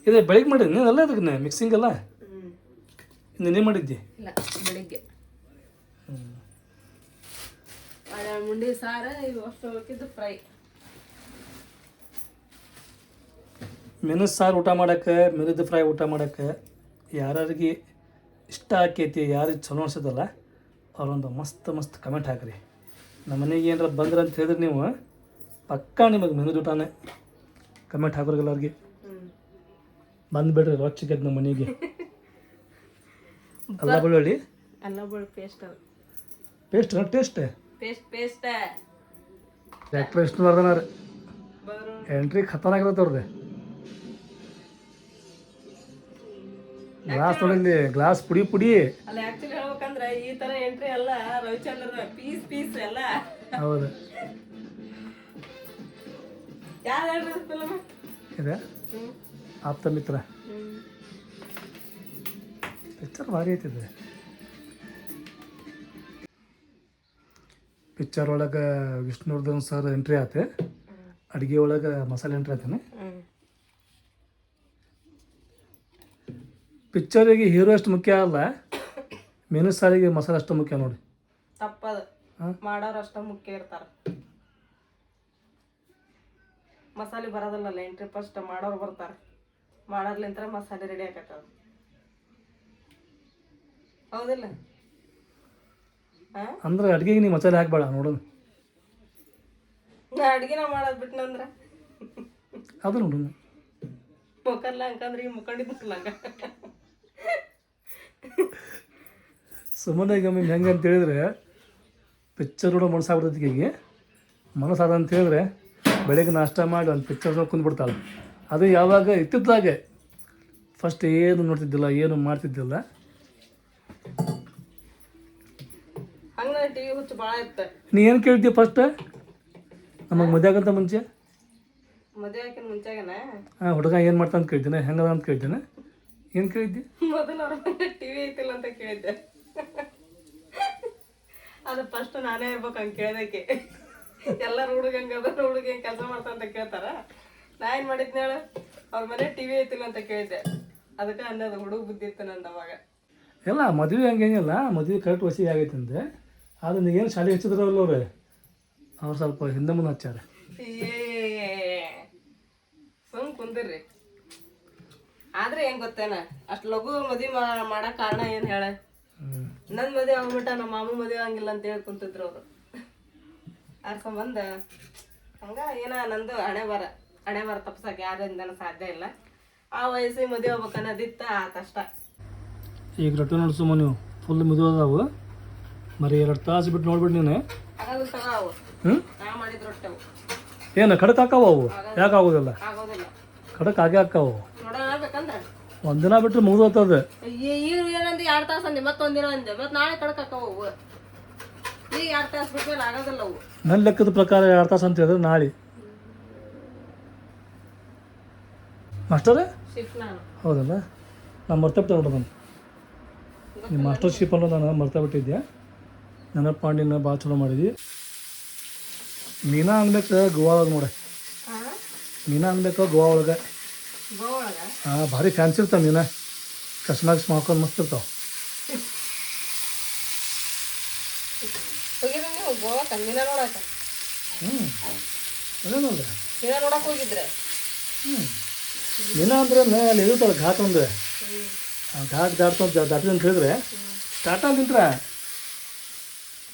ಇದೆ ಬೆಳಿಗ್ಗೆ ಮಾಡಿದ್ನಿ ನೀನಲ್ಲ ಅದಕ್ಕೆ ಮಿಕ್ಸಿಂಗ್ ಎಲ್ಲ ನಿನ್ನೆ ಮಾಡಿದ್ದಿ? ಇಲ್ಲ ಬೆಳಿಗ್ಗೆ ಮುಂಡಿ ಸಾರು ಇವು ಅಷ್ಟು ಹೋಗಿದ್ದು ಫ್ರೈ. ಮೆನಸ್ ಸಾರು ಊಟ ಮಾಡೋಕ್ಕೆ ಮಿನದ ಫ್ರೈ ಊಟ ಮಾಡೋಕ್ಕೆ ಯಾರಿಗೆ ಇಷ್ಟ ಆಕೈತಿ ಯಾರಿಗೆ ಚಲೋ ಅನ್ಸತ್ತಲ್ಲ ಅವ್ರೊಂದು ಮಸ್ತ್ ಕಮೆಂಟ್ ಹಾಕ್ರಿ. ನಮ್ಮ ಮನೆಗೆ ಏನಾರ ಬಂದ್ರೆ ಅಂತ ಹೇಳಿದ್ರೆ ನೀವು ಪಕ್ಕಾ ನಿಮಗೆ ಮೆನುದ ಊಟನೇ ಕಮೆಂಟ್ ಹಾಕೋರಿಗೆಲ್ಲರಿಗೆ ಬಂದುಬಿಡ್ರಿ ರೊಚ್ಚಿಗೆ ನಮ್ಮ ಮನೆಗೆ. ಅಲ್ಲ ಬೆಳ್ಳುಳ್ಳಿ ಅಲ್ಲ ಬೆಳ್ಳುಳ್ಳಿ ಪೇಸ್ಟ್ ಟೇಸ್ಟ್ ಡಾಕ್ಟ್ರ್ ಎಷ್ಟು ಬರ್ದನಾರ ಎಂಟ್ರಿ ಖತರ್ನಾಕ್ ಅವ್ರದ್ದು. ಗ್ಲಾಸ್ ನೋಡಿಲ್ಲಿ ಗ್ಲಾಸ್ ಪುಡಿ ಅಲ್ಲ ಆಕ್ಚುಲಿ ಹೇಳ್ಬೇಕಂದ್ರೆ ಈ ತರ ಎಂಟ್ರಿ ಎಲ್ಲ ರವಿಚಂದ್ರ ಪೀಸ್ ಎಲ್ಲ. ಹೌದು ಯಾರು ಹೇಳ್ರಿ ಫಿಲಮ್ ಇದೆ ಆಪ್ತ ಮಿತ್ರ ಪಿಕ್ಚರ್ ಭಾರಿ ಐತಿದೆ. ಪಿಕ್ಚರ್ ಒಳಗೆ ವಿಷ್ಣುವರ್ಧನ್ ಸರ್ ಎಂಟ್ರಿ ಆತೆ, ಅಡುಗೆ ಒಳಗೆ ಮಸಾಲೆ ಎಂಟ್ರಿ ಆತೇನೆ. ಪಿಕ್ಚರಿಗೆ ಹೀರೋ ಅಷ್ಟು ಮುಖ್ಯ ಅಲ್ಲ, ಮೆನು ಸಾರಿಗೆ ಮಸಾಲೆ ಅಷ್ಟು ಮುಖ್ಯ ನೋಡಿ. ತಪ್ಪದು ಮಾಡೋರು ಅಷ್ಟ ಮುಖ್ಯ ಇರ್ತಾರ. ಮಸಾಲೆ ಬರೋದಿಲ್ಲ ಎಂಟ್ರಿ ಫಸ್ಟ್ ಮಾಡೋರು ಬರ್ತಾರ. ಮಾಡೋರ್ಲಿಂತ್ರ ಮಸಾಲೆ ರೆಡಿ ಆಗತ್ತದ. ಹೌದಿಲ್ಲ? ಅಂದ್ರೆ ಅಡುಗೆಗೆ ನೀವು ಮಸಾಲೆ ಹಾಕ್ಬೇಡ ನೋಡೋಣ. ನಾ ಅಡ್ಗಿನ ಮಾಡೋದು ಬಿಟ್ನಂದ್ರ ಅದು ನೋಡೋಣ. ಮುಖಲ್ಲ ಅಂಕಂದ್ರೆ ಈಗ ಮುಖಂಡಿದ್ನಲ್ಲ ಹಂಗ. ಸುಮ್ಮನೆ ಈಗ ಹೆಂಗೆ ಅಂತ ಹೇಳಿದ್ರೆ ಪಿಕ್ಚರ್ ನೋಡೋ ಮನಸ್ಸಾಗ್ಬಿಡ್ತೈತಿ. ಈಗ ಮನಸ್ಸಾದ ಅಂತ ಹೇಳಿದ್ರೆ ಬೆಳಗ್ಗೆ ನಾಷ್ಟ ಮಾಡಿ ಒಂದು ಪಿಕ್ಚರ್ ನೋಡಿ ಕುಂದ್ಬಿಡ್ತಾಳೆ. ಅದು ಯಾವಾಗ ಇತ್ತಿದ್ದಾಗೆ ಫಸ್ಟ್ ಏನು ನೋಡ್ತಿದ್ದಿಲ್ಲ, ಏನು ಮಾಡ್ತಿದ್ದಿಲ್ಲ. ಹಂಗ ಟಿವಿ ಹುಚ್ಚು ಭಾಳ ಇತ್ತು. ನೀ ಏನು ಕೇಳ್ತೀಯ ಫಸ್ಟ್ ನಮಗೆ ಮದುವೆ ಆಗಂತ ಮುಂಚೆ? ಮದುವೆ ಹಾಕಿನ ಮುಂಚಾಗನ ಹುಡುಗ ಏನು ಮಾಡ್ತಾ ಅಂತ ಕೇಳ್ತೇನೆ, ಹೆಂಗದ ಅಂತ ಕೇಳ್ತೇನೆ. ಏನು ಕೇಳಿದ್ದಿ? ಮೊದಲು ಅವ್ರ ಮನೆ ಟಿವಿ ಐತಿಲ್ಲ ಅಂತ ಕೇಳಿದ್ದೆ. ಅದು ಫಸ್ಟ್ ನಾನೇ ಇರ್ಬೇಕು ಹಂಗೆ ಕೇಳೋದಕ್ಕೆ. ಎಲ್ಲರೂ ಹುಡುಗ ಹಂಗದ ಹುಡುಗ ಹೆಂಗೆ ಕೆಲಸ ಮಾಡ್ತಾ ಅಂತ ಕೇಳ್ತಾರ. ನಾ ಏನು ಮಾಡಿದ್ನ ಹೇಳು, ಅವ್ರ ಮನೆ ಟಿವಿ ಐತಿಲ್ಲ ಅಂತ ಕೇಳಿದ್ದೆ. ಅದಕ್ಕೆ ಅನ್ನೋದು ಹುಡುಗ ಬುದ್ಧಿ ಇತ್ತು ನಂದು ಅವಾಗ. ಎಲ್ಲ ಮದುವೆ ಹಂಗೇನಿಲ್ಲ, ಮದುವೆ ಕರೆಕ್ಟ್ ವಸಿಗೆ ಆಗೈತೆ ಅಂತೆ. ಆದರೆ ಏನು ಶಾಲೆ ಹಚ್ಚಿದ್ರಲ್ಲ ಅವ್ರು ಸ್ವಲ್ಪ ಹಿಂದೆ ಮುಂದೆ ಹಚ್ಚಾರ. ಸುಮ್ ಕುಂದಿರ್ರಿ. ಆದ್ರೆ ಹೆಂಗ್ ಗೊತ್ತೇನ ಅಷ್ಟು ಲಘು ಮದುವೆ ಮಾಡಕ್ ಕಾರಣ ಏನ್ ಹೇಳ, ನನ್ ಮದುವೆ ಆಗ್ಬಿಟ್ಟ ನಮ್ಮ ಮಾಮ ಮದುವೆ ಆಗಿಲ್ಲ ಅಂತ ಹೇಳಿ ಕುಂತಿದ್ರು ಅವರು. ಅದ್ರ ಸಂಬಂಧ ಹಂಗ ಏನ ನಂದು ಹಣೆ ಬರ ತಪ್ಸಕ್ ಯಾರಿಂದನ ಸಾಧ್ಯ ಇಲ್ಲ. ಆ ವಯಸ್ಸಿಗೆ ಮದುವೆ ಆಗ್ಬೇಕು ಅನ್ನೋದಿತ್ತ ಆತಷ್ಟ. ಈಗ ರೊಟ್ಟಿ ನೋಡ್ಸಮ್ಮ ನೀವು ಫುಲ್ ಮಿದು ಅದಾವು. ಮರಿ 2 ತಾಸು ಬಿಟ್ಟು ನೋಡ್ಬಿಟ್ಟು ನೀನು ಆಗೋದಿಲ್ಲ ತಗೋ ಅವು. ನಾ ಮಾಡಿದ ರೊಟ್ಟಿ ಅವು ಏನು ಖಡಕ್ ಹಾಕಾವ ಅವು? ಯಾಕೆ ಆಗೋದಿಲ್ಲ? ಆಗೋದಿಲ್ಲ, ಖಡಕ್ ಆಗೇ ಹಾಕಾವು. ನೋಡಬೇಕಂದ್ರ ಒಂದಿನ ಬಿಟ್ಟರೆ ಮುಗಿದೋಗ್ತದೆ. ಈಗ ಏನಂದ 2 ತಾಸು ಅಂದೆ, ಮತ್ತೊಂದಿನ ಅಂದೆ, ಮತ್ತೆ ನಾಳೆ ಕಡಕ್ ಹಾಕವು. ಈಗ 2 ತಾಸು ಬಿಟ್ಮೇಲೆ ಆಗೋದಿಲ್ಲ ಅವು. ನನ್ನ ಲೆಕ್ಕದ ಪ್ರಕಾರ 2 ತಾಸು ಅಂತ ಹೇಳಿದ್ರೆ ನಾಳೆ ಮಾಸ್ಟರ್ ಶಿಫ್ಟ್ ನಾನು ಹೌದಲ್ಲ. ನಾನು ಮರ್ತಬಿಟ್ಟೆ ನೋಡು. ನಾನು ನಿಮ್ಮ ಮಾಸ್ಟರ್ ಶಿಪ್ ಅನ್ನೋ ನಾನು ಮರ್ತಬಿಟ್ಟಿದ್ದೆ. ನೆನಪು ಮಾಡಿನ ಭಾಳ ಚಲೋ ಮಾಡಿದ್ವಿ. ಮೀನಾ ಅನ್ಬೇಕು ಗೋವಾ ಒಳಗೆ ನೋಡಿ. ಮೀನಾ ಅನ್ಬೇಕು ಗೋವಾ ಒಳಗೆ. ಗೋವಾಳಗ ಹಾಂ ಭಾರಿ ಫ್ಯಾನ್ಸಿ ಇರ್ತಾವೆ ಮೀನ ಕಸ್ಮಾಕ್ಸ್ ಮಾಡ್ಕೊಂಡು ಮಸ್ತ್ ಇರ್ತಾವೆ. ಹೋಗಿರಿ ನೀವು ಗೋವಾಕ್ಕೆ ಮೀನ ನೋಡಕ್ಕೆ? ಅದೇನಲ್ಲ ಮೀನ ನೋಡಕ್ಕೆ ಹೋಗಿದ್ರೆ? ಮೀನ ಅಂದ್ರೆ ಅಲ್ಲಿ ಇರುತ್ತಲ್ಲ ಘಾಟ್ ಒಂದು ಘಾಟ್ ದಾಟಿದ ಅಂತ ಹೇಳಿದ್ರೆ ಸ್ಟಾರ್ಟ್ ನಿಂತ್ರ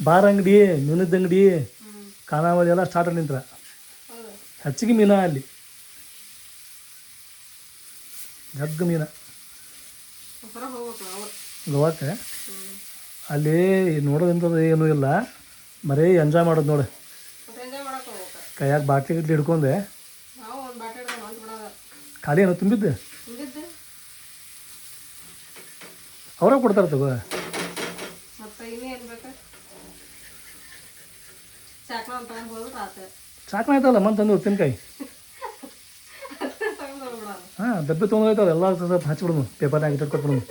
ಬಾರ್ ಅಂಗಡಿ ಮೀನದ ಅಂಗಡಿ ಖಾನಾವಳಿ ಎಲ್ಲ ಸ್ಟಾರ್ಟ್ ನಿಂತ್ರ ಹೌದು. ಹೆಚ್ಚಿಗೆ ಮೀನ ಅಲ್ಲಿ ಜಗ್ಗ ಮೀನ ಹೊರಗೆ ಹೋಗ್ಬೇಕು ನಾವು. ಗೋವಾಕ್ಕೆ ಅಲ್ಲಿ ನೋಡೋದಂಥದ್ದು ಏನೂ ಇಲ್ಲ, ಬರೀ ಎಂಜಾಯ್ ಮಾಡೋದು ನೋಡಿ. ಮತ್ತೆ ಎಂಜಾಯ್ ಮಾಡಕ್ಕೆ ಹೋಗ್ಬೇಕು. ಕೈಯಾಗ ಬಾಟ್ಲಿ ಗಿಟ್ಲಿ ಹಿಡ್ಕೊಂಡೆ ನಾವು ಒಂದು ಬಾಟೆ ಹಿಡ್ಕೊಂಡು ಹೊಂಟು ಬಿಡೋದು. ಖಾಲಿ ಏನೋ ತುಂಬಿದ್ದೆ ಹಿಂದಿದ್ದು ಅವ್ರ ಕೊಡ್ತಾರೆ ತಗೋ. ಮತ್ತೆ ಇನ್ನೇನು ಬೇಕು? ಚಾಕ್ನ ಅಂತ ತಗೊಂಡು ಹೋದ್ರೆ ಆತ. ಚಾಕ್ನ ಆಯ್ತಲ್ಲ ಮಂತಂದು ಉಪ್ಪಿನಕಾಯಿ ತಗೊಂಡು ಹೋಗ್ಬಿಡೋದು. ಹಾಂ ಡಬ್ಬಿ ತೊಗೊಂಡೋಯ್ತಲ್ಲ ಎಲ್ಲ ಸ್ವಲ್ಪ ಹಚ್ಬಿಡೋದು, ಪೇಪರ್ನಾಗ ಇಟ್ಕೊಟ್ಬಿಡೋದು.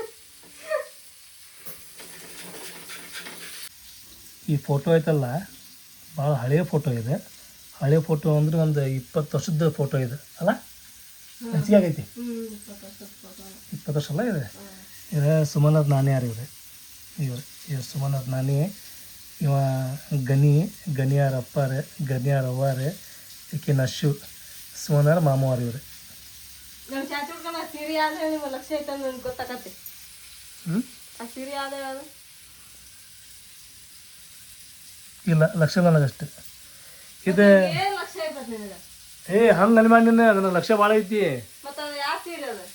ಈ ಫೋಟೋ ಐತಲ್ಲ ಭಾಳ ಹಳೆಯ ಫೋಟೋ ಇದೆ. ಹಳೆ ಫೋಟೋ ಅಂದ್ರೆ ಒಂದು 20 ವರ್ಷದ ಫೋಟೋ ಇದೆ ಅಲ್ಲ, ಹೆಚ್ಚಿಗೆ ಆಗೈತಿ. 20 ವರ್ಷ ಅಲ್ಲ ಇದೆ. ಇದು ಸುಮನಾಥ್ ನಾನಿ ಯಾರು ಇವ್ರೆ, ಇವ್ರು ಸುಮನಾಥ್ ನಾನಿ. ಇವ ಗನಿಯಾರ ಅಪ್ಪಾರೆ, ಗನಿಯಾರ ಅವ್ವಾರೆ, ಈಕೆ ನಶು, ಸುಮನಾರ ಮಾಮವಾರ ಇವ್ರೆ. ನಮ್ಮ ಚಾಚಿ ಹುಡ್ಕೊಂಡು ಆ ಸೀರೆ ಆದ್ರೆ ನಿಮ್ಗೆ ಲಕ್ಷ ಐತೆ ಅಂದ್ರೆ ನಿಮ್ಗೆ ಗೊತ್ತಾಗತ್ತೆ. ಆ ಸೀರೆ ಆದ್ರೆ ಅದು ಇಲ್ಲ ಲಕ್ಷ ನನಗಷ್ಟೆ ಇದು. ಏನು ಲಕ್ಷ ಐತೆ ನಿನಗೆ? ಹಣ್ಣು ನೆಲೆ ಮಾಡಿ ನಿನ್ನೆ ಅದನ್ನ ಲಕ್ಷ ಭಾಳ ಐತಿ. ಮತ್ತು ಅದು ಯಾವ ಸೀರೆ ಅದು?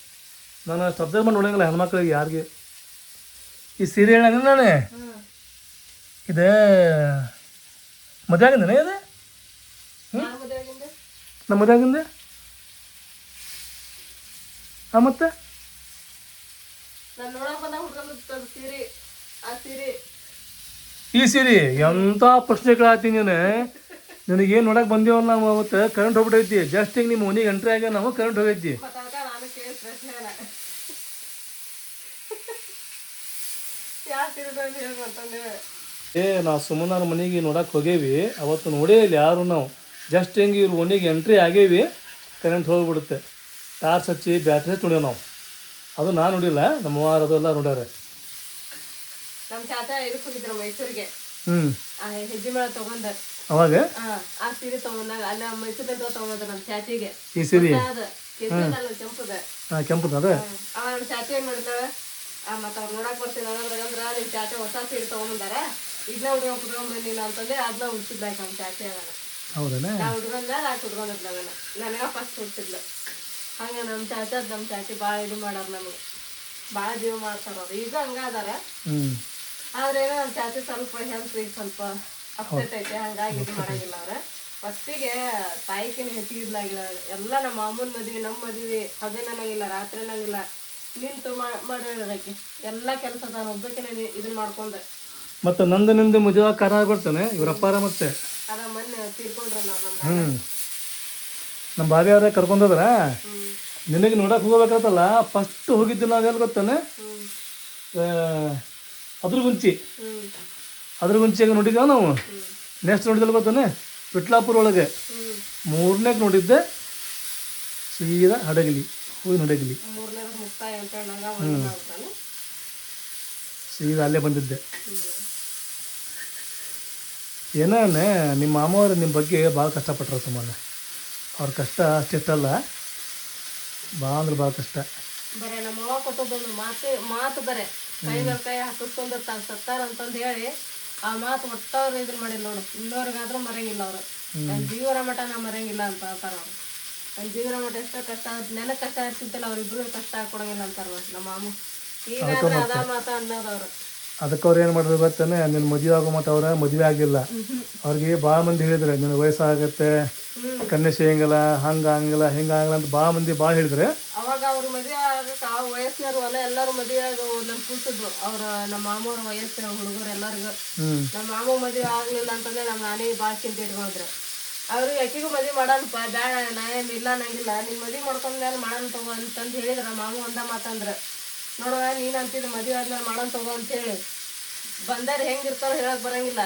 ನಾನು ಅಷ್ಟು ಅಬ್ಸರ್ವ್ ಮಾಡಿ ನೋಡಂಗಿಲ್ಲ ಹೆಣ್ಮಕ್ಳಿಗೆ ಯಾರಿಗೆ. ಈ ಸೀರೆ ಹೇಳ ನಾನೇ ಇದು ಮದುವೆ ಆಗಿಂದನೇ ಇದು ಯಾರ ಮದುವೆಗಿಂದ? ನಮ್ಮ ಮದುವೆ ಆಗಿಂದ. ಹಾಂ ಮತ್ತೆ ನಾನು ನೋಡಕ್ಕೆ ಬಂದಾಗ ಹುಡ್ಕೊಂಡು ಸೀರೆ, ಆ ಸೀರೆ ಈ ಸೀರೆ ಎಂಥ ಪ್ರಶ್ನೆ ಕೇಳತ್ತೀನಿ ನೀನು. ನಿನಗೇನು ನೋಡಕ್ಕೆ ಬಂದೇವಲ್ಲ ನಾವು ಅವತ್ತು ಕರೆಂಟ್ ಹೋಗ್ಬಿಟ್ಟೈತಿ. ಜಸ್ಟ್ ಈಗ ನಿಮ್ಮ ಮನೆಗೆ ಎಂಟ್ರಿ ಆಗ ನಾವು ಕರೆಂಟ್ ಹೋಗೈತಿ. ಮತ್ತು ಅದಕ್ಕೆ ನಾನು ಕೇಳಿ ಪ್ರಶ್ನೆ ಯಾವ ಸೀರೆ ಅಂತ ಹೇಳ್ಕೊಂತಂದೇವೆ. ನಾವು ಸುಮ್ಮನಾರ ಮನೆಗೆ ನೋಡಕ್ಕೆ ಹೋಗೇವಿ, ಅವತ್ತು ನೋಡೇ ಇಲ್ಲ ಯಾರು ನಾವು. ಜಸ್ಟ್ ಹಿಂಗೆ ಇವ್ರ ಮನೆಗೆ ಎಂಟ್ರಿ ಆಗೇವಿ, ಕರೆಂಟ್ ಹೋಗ್ಬಿಡುತ್ತೆ. ಟಾರ್ಚ್ ಹಚ್ಚಿ ಬ್ಯಾಟ್ರಿ ಹಚ್ಚಿ ನೋಡ್ಯಾವ ನಾವು. ಅದು ನಾನು ನೋಡಿಲ್ಲ, ನಮ್ಮ ವಾರ ಅದೆಲ್ಲ ನೋಡ್ಯಾರ. ನಮ್ಮ ಚಾಚ ಇದಕ್ಕೆ ಹೋಗಿದ್ರು ಮೈಸೂರಿಗೆ, ಹ್ಞೂ ಹೆಜ್ಜೆ ಮೇಳ ತಗೊಂಡ ಅವಾಗ ಆ ಸೀರೆ ತಗೊಂಡಾಗ ಅಲ್ಲ ಮೈಸೂರಿಂದ ತಗೊಂಡ ನಮ್ಮ ಚಾಚಿಗೆ ಈ ಸೀರೆ ಕೆಂಪದ ಕೆಂಪದ ಅದ. ಅವ ನಮ್ಮ ಚಾಚಿ ಏನ್ ಮಾಡಿದಾಳ, ಮತ್ತು ಅವ್ರು ನೋಡಕ್ ಬರ್ತೀನಿ ಅನ್ನೋದ್ರಾಗಂದ್ರ ನಿಮ್ಮ ಚಾಚಿ ಹೊಸ ಸೀರೆ ತಗೊಂಡ್ಬಂದಾರ, ಇದನ್ನ ಉಟ್ಕೊಂಡ್ ನೀನು ಅಂತಂದ್ರೆ ಅದನ್ನ ಉಡ್ತಿದ್ಲಾಕ ನಮ್ಮ ಚಾಚಿ ಅದನ್ನ. ಹೌದಾ ನಾ ಉಟ್ಕೊಂಡ ಉಟ್ಕೊಂಡಿದ್ಲ ಅದನ್ನ, ನನಗ ಫಸ್ಟ್ ಉಡ್ತಿದ್ಲು. ಹಂಗೆ ನಮ್ಮ ಚಾಚಿ ಭಾಳ ಇದು ಮಾಡ್ಯಾರ, ನಮಗೆ ಭಾಳ ಜೀವ ಮಾಡ್ತಾರ ಅವ್ರು. ಈಗ ಹಂಗ ಅದಾರ, ಆದ್ರೆ ಏನೋ ನಮ್ಮ ಚಾಚಿ ಸ್ವಲ್ಪ ಹೆಲ್ತ್ ಈಗ ಸ್ವಲ್ಪ ಅಪ್ಸೆಟ್ ಐತೆ, ಹಂಗಾಗಿ ಇದು ಮಾಡಂಗಿಲ್ಲ ಅವ್ರ. ಫಸ್ಟಿಗೆ ತಾಯಿಕಿನ ಹೆಚ್ಚಿಗೆ ಇದ್ಲಾಗಿಲ್ಲ. ಎಲ್ಲ ನಮ್ಮ ಮಾಮೂನ್ ಮದ್ವಿ, ನಮ್ಮ ಮದ್ವಿ ಹಗಲ್ ಅನ್ನಂಗಿಲ್ಲ, ರಾತ್ರಿ ಅನ್ನಂಗಿಲ್ಲ, ನಿಂತು ಮಾಡಿರೋದಕ್ಕೆ ಎಲ್ಲ ಕೆಲಸ ನಾನು ಒಬ್ಬಕಿನ ಇದನ್ನ ಮಾಡ್ಕೊಂಡೆ. ಮತ್ತು ನಂದು ಮದುವೆ ಕಾರ ಬರ್ತಾನೆ ಇವ್ರಪ್ಪಾರ ಮತ್ತೆ ಅದ ಮೊನ್ನೆ ತೀರ್ಕೊಂಡ್ರ ನಾವು. ನಮ್ಮ ಬಾವಿ ಅವ್ರ ಕರ್ಕೊಂಡೋದ್ರ ನಿನಗೆ ನೋಡಕ್ಕೆ ಹೋಗ್ಬೇಕಾತಲ್ಲ. ಫಸ್ಟ್ ಹೋಗಿದ್ದು ನಾವೆಲ್ಲ ಗೊತ್ತಾನೆ ಅದ್ರ ಗುಂಚಿಯಾಗ ನೋಡಿದ್ದೇವೆ ನಾವು. ನೆಕ್ಸ್ಟ್ ನೋಡಿದಲ್ಲಿ ಗೊತ್ತಾನೆ ವಿಟ್ಲಾಪುರ ಒಳಗೆ 3ನೇಗೆ ನೋಡಿದ್ದೆ ಸೀದಾ ಹಡಗಲಿ, ಹೂವಿನ ಹಡಗಲಿ ಸೀದಾ ಅಲ್ಲೇ ಬಂದಿದ್ದೆ. ಏನೇ ನಿಮ್ಮ ಮಾಮವರು ನಿಮ್ಮ ಬಗ್ಗೆ ಭಾಳ ಕಷ್ಟಪಟ್ಟರು ಸುಮ್ಮನೆ. ಅವ್ರ ಕಷ್ಟ ಅಷ್ಟಿಷ್ಟಲ್ಲ, ಭಾಳ ಅಂದ್ರೆ ಭಾಳ ಕಷ್ಟ. ಬರೇ ನಮ್ಮ ಅವ್ವ ಕೊಟ್ಟದೊಂದು ಮಾತು ಬರೇ ಕೈ ಮೇಲೆ ಕೈ ಹಾಕಿಸ್ಕೊಂಡು ಸತ್ತಾರ ಅಂತಂದು ಹೇಳಿ ಆ ಮಾತು ಒಟ್ಟವ್ರು ಇದನ್ನ ಮಾಡಿಲ್ಲ ನೋಡು. ಇನ್ನೋರ್ಗಾದ್ರೂ ಮರಂಗಿಲ್ಲ ಅವ್ರು. ನನ್ನ ಜೀವನ ಮಠ ನಾ ಮರಂಗಿಲ್ಲ ಅಂತ ಅಂತಾರ ಅವ್ರು. ನನ್ನ ಜೀವನ ಮಠ ಎಷ್ಟೋ ಕಷ್ಟ ನೆನಕ್ಕೆ ಕಷ್ಟ ಇರ್ತಿದ್ದಲ್ಲ, ಅವ್ರಿಬ್ರು ಕಷ್ಟ ಕೊಡಂಗಿಲ್ಲ ಅಂತಾರ ನಮ್ಮ ಮಾಮು. ಈಗ ಅದ ಮಾತ ಅನ್ನೋದು ಅವ್ರು. ಅದಕ್ಕೆ ಅವ್ರು ಏನು ಮಾಡಿದ್ರು ಗೊತ್ತಾನೆ, ನಿನ್ನ ಮದುವೆ ಆಗೋ ಮತ್ತು ಅವ್ರ ಮದುವೆ ಆಗಿಲ್ಲ. ಅವ್ರಿಗೆ ಭಾಳ ಮಂದಿ ಹೇಳಿದ್ರೆ ನಿನ್ನ ವಯಸ್ಸಾಗತ್ತೆ, ಕನ್ಯೆ ಸಿಗಂಗಿಲ್ಲ, ಹಂಗಿಲ್ಲ ಹಿಂಗಾಗಲ್ಲ ಅಂತ ಭಾಳ ಮಂದಿ ಭಾಳ ಹೇಳಿದ್ರೆ. ಅವಾಗ ಅವ್ರ ಮದುವೆ ಆಗಕ್ಕೆ ಆ ವಯಸ್ಸಿನವ್ರು ಅಲ್ಲ ಎಲ್ಲರೂ ಮದುವೆ ಆಗ ನಮ್ಮ ಕೂತಿದ್ರು. ಅವ್ರ ನಮ್ಮ ಮಾಮವ್ರ ವಯಸ್ಸಿನ ಹುಡುಗರು ಎಲ್ಲರಿಗೂ. ನಮ್ಮ ಮಾಮ ಮದುವೆ ಆಗಲಿಲ್ಲ ಅಂತಂದ್ರೆ ನಮ್ಮ ನಾನಿಗೆ ಭಾಳ ಚಿಂತೆ ಇಟ್ಕೊಂಡ್ರು. ಅವ್ರಿಗೆ ಯಾಕಿಗೂ ಮದುವೆ ಮಾಡೋಣಪ್ಪ, ಬೇಡ ನಾನೇನು ಇಲ್ಲ ನಂಗಿಲ್ಲ, ನೀನು ಮದುವೆ ಮಾಡ್ಕೊಂಡ್ಮೇಲೆ ಮಾಡೋಣ ತಗೋ ಅಂತಂದು ಹೇಳಿದ್ರು. ನಮ್ಮ ಮಾಮ ಒಂದ ಮಾತಂದ್ರೆ, ನೋಡುವ ನೀನು ಅಂತಿದ್ದು ಮದುವೆ ಆದ್ಮೇಲೆ ಮಾಡೋಣ ತಗೋ ಅಂತೇಳಿ. ಬಂದಾರ ಹೆಂಗಿರ್ತಾರೋ ಹೇಳಕ್ ಬರಂಗಿಲ್ಲ.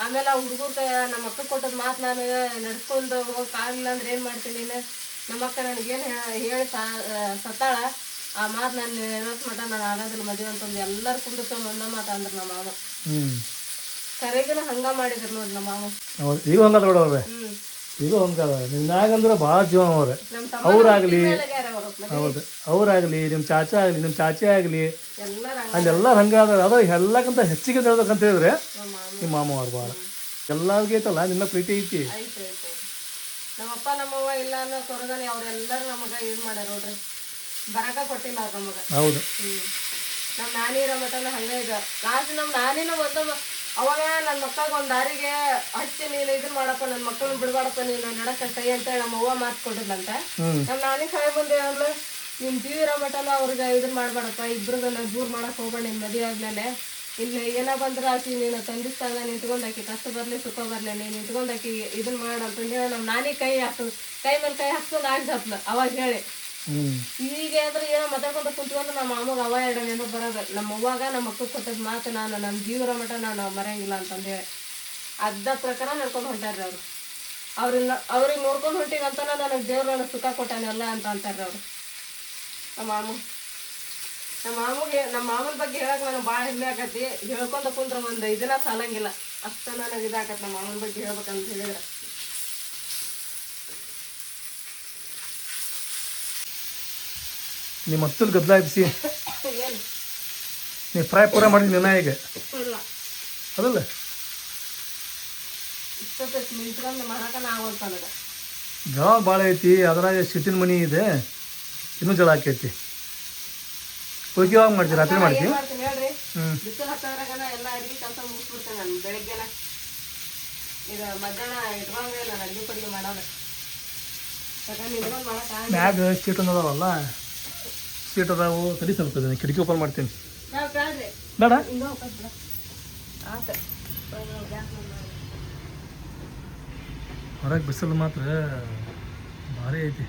ಆಮೇಲೆ ಆ ಹುಡುಗರು ನಮ್ಮ ಅಕ್ಕ ಕೊಟ್ಟದ ಮಾತು ನಾನು ನಡ್ಸ್ಕೊಂಡು ಹೋಗಕ್ಕೆ ಆಗಲಿಲ್ಲ ಅಂದ್ರೆ ಏನು ಮಾಡ್ತೀನಿ ನೀನು? ನಮ್ಮ ಅಕ್ಕ ನನಗೇನು ಹೇಳಿ ಸತ್ತಾಳ ಆ ಮಾತು ನಾನು ನೆನಪು ಮಟ ನಾನು ಆಗೋದಿಲ್ಲ ಮದುವೆ ಅಂತಂದು ಎಲ್ಲರೂ ಕುಂದಿರ್ಕೊಂಡು ಒಂದ ಮಾತು ಅಂದ್ರೆ ನಮ್ಮ ಮಾವ ಕರೆಗಿನ ಹಂಗ ಮಾಡಿದ್ರು ನೋಡಿ ನಮ್ಮ ಮಾವ. ಹೌದು ಈಗ ಹಂಗದ ನೋಡವ್ರೆ, ಈಗ ಹಂಗದ ನಿಮ್ನಾಗಂದ್ರೆ ಭಾಳ ಜೀವ ಅವ್ರೆ. ಅವ್ರಾಗಲಿ ಹೌದು, ಅವ್ರಾಗಲಿ ನಿಮ್ಮ ಚಾಚಾ ಆಗಲಿ ನಿಮ್ಮ ಚಾಚಿ ಆಗಲಿ ಅಲ್ಲೆಲ್ಲರೂ ಹಂಗಾದ. ಅದು ಎಲ್ಲಕ್ಕಿಂತ ಹೆಚ್ಚಿಗೆ ಹೇಳ್ಬೇಕಂತ ಹೇಳಿದ್ರೆ ನಿಮ್ಮ ಮಾಮ ಅವ್ರು ಭಾಳ ಎಲ್ಲರಿಗೂ ಐತಲ್ಲ ನಿನ್ನ ಪ್ರೀತಿ ಐತಿ. ನಮ್ಮಪ್ಪ ನಮ್ಮವ್ವ ಇಲ್ಲ ಅನ್ನೋ ಸ್ವರ್ಗನೆ ಅವ್ರೆಲ್ಲರೂ ನಮಗೆ ಇದು ಮಾಡ್ಯಾರ ನೋಡ್ರಿ, ಬರಕ ಕೊಟ್ಟಿಲ್ಲ ಅವ್ರು ನಮಗೆ. ಹೌದು, ನಮ್ಮ ನಾನಿ ಇರೋ ಮಟನ ಹಂಗೆ ಇದೆ. ಲಾಸ್ಟ್ ನಮ್ಮ ನಾನಿನ ಒಂದು ಅವಾಗ ನನ್ನ ಮಕ್ಕಳಿಗೆ ಒಂದು ದಾರಿಗೆ ಹಚ್ಚಿ ನೀನು ಇದನ್ನ ಮಾಡಪ್ಪ, ನನ್ನ ಮಕ್ಕಳನ್ನ ಬಿಡಬಾರಪ್ಪ, ನೀನು ನಡಕ ಕೈ ಅಂತೇಳಿ ನಮ್ಮ ಅವ್ವ ಮಾತು ಕೊಟ್ಟಿದ್ದಂತ. ನಮ್ಮ ನಾನಿ ಕೈ ಬಂದೆ ಅಂದ್ರೆ ನಿನ್ನ ಜೀವ ಇರೋ ಮಟನ ಅವ್ರಿಗೆ ಇದನ್ನ ಮಾಡ್ಬೇಡಪ್ಪ, ಇಬ್ರಿಗೆ ದೂರ ಮಾಡಕ್ಕೆ ಹೋಗ್ಬೇಡ ನಿನ್ನ ಮದುವೆ ಆದ್ಮೇಲೆ. ಇಲ್ಲಿ ಏನೋ ಬಂದ್ರೆ ಆಕಿ ನೀನು ತಂದಿಸ್ತಾಗ ನಿಂತ್ಕೊಂಡಾಕಿ ಕಷ್ಟ ಬರಲಿ ಸುಖ ಬರಲಿ ನೀನು ನಿಂತ್ಕೊಂಡಾಕಿ ಇದನ್ನ ಮಾಡಂತಂದು ಹೇಳಿ ನಮ್ಮ ನಾನಿ ಕೈ ಮೇಲೆ ಕೈ ಹಾಕ್ಸ್ಕೊಂಡು ಆಗ್ಸತ್ಲ ಅವಾಗ ಹೇಳಿ. ಈಗ ಆದ್ರೆ ಏನೋ ಮಾತಾಡ್ಕೊಂತ ಕುಂತ್ಕೊಂಡು ನಮ್ಮ ಅಮ್ಮಗೆ ಅವ ಎರಡು ನೆನಪು ಬರೋದು. ನಮ್ಮ ಅವ್ವಾಗ ನಮ್ಮ ಮಕ್ಕಳು ಕೊಟ್ಟದ ಮಾತು ನಾನು ನಮ್ಮ ಜೀವರ ಮಟ ನಾನು ಮರೆಯಂಗಿಲ್ಲ ಅಂತಂದೇಳಿ ಅದ ಪ್ರಕಾರ ನಡ್ಕೊಂಡು ಹೊಂಟಾರ್ರಿ ಅವರು. ಅವ್ರಿಗೆ ನೋಡ್ಕೊಂಡು ಹೊಂಟಿನಂತ ನನಗೆ ದೇವ್ರು ನನಗೆ ಸುಖ ಕೊಟ್ಟಾನೆಲ್ಲ ಅಂತ ಅಂತಾರ್ರಿ ಅವರು. ನಮ್ಮ ಮಾಮನ ಬಗ್ಗೆ ಹೇಳಕ್ ನನಗೆ ಭಾಳ ಹೆಮ್ಮೆ ಆಗತಿ. ಹೇಳ್ಕೊಂಡ ಕುಂದ್ರೆ ಒಂದು ಇದನ್ನ ಸಾಲಂಗಿಲ್ಲ, ಅಷ್ಟ ನನಗೆ ಇದಾಕತ್ ನಮ್ಮ ಮಾಮನ ಬಗ್ಗೆ ಹೇಳ್ಬೇಕಂತ ಹೇಳಿದ್ರೆ. ನಿಮ್ಮ ಹತ್ತಲ್ಲಿ ಗದ್ದಲ ಎಬ್ಸಿ ನೀವು ಫ್ರೈ ಪೂರ ಮಾಡಿದ್ವಿ ನಿನ್ನ ಈಗ ಅದಲ್ಲ ನಿಂತ್ಕೊಂಡು ಮಾಡಕ ನಾವಂತ ನನಗೆ ಜಳ ಭಾಳ ಐತಿ. ಅದ್ರಾಗ ಸಿಟ್ಟಿನ ಮನಿ ಇದೆ, ಇನ್ನೂ ಜಳ ಹಾಕೈತಿ. ಹೋಗಿ ಯಾವಾಗ ಮಾಡ್ತೀವಿ? ರಾತ್ರಿ ಮಾಡ್ತೀವಿ. ಮಾಡ್ತೀನಿ ಹೇಳ್ರಿ, ಬಿಸಿಲು ಹತ್ತದ್ರಾಗನ ಎಲ್ಲ ಅಡುಗೆ ಕೆಲಸ ಮುಗಿಸ್ಬಿಡ್ತೇನೆ ನಾನು ಬೆಳಗ್ಗೆನ. ಈಗ ಮಧ್ಯಾಹ್ನ ಇಟ್ಕೊಂಗಿಲ್ಲ ನಾನು ಅಡುಗೆ ಪಡಿಗೆ ಮಾಡೋದು, ಯಾಕಂದ್ರೆ ನಿಂತ್ಕೊಂಡು ಮಾಡಕ್ಕೆ ಮ್ಯಾಗ ಸೀಟ್ ಅನ್ನೋದವಲ್ಲ, ಸೀಟ್ ಅದಾವು ತಡಿ ಸ್ವಲ್ಪ ಕಿಟಕಿ ಓಪನ್ ಮಾಡ್ತೀನಿ. ಬೇಡ ಹೊರಗೆ ಬಿಸಿಲು ಮಾತ್ರ ಭಾರಿ ಐತಿ.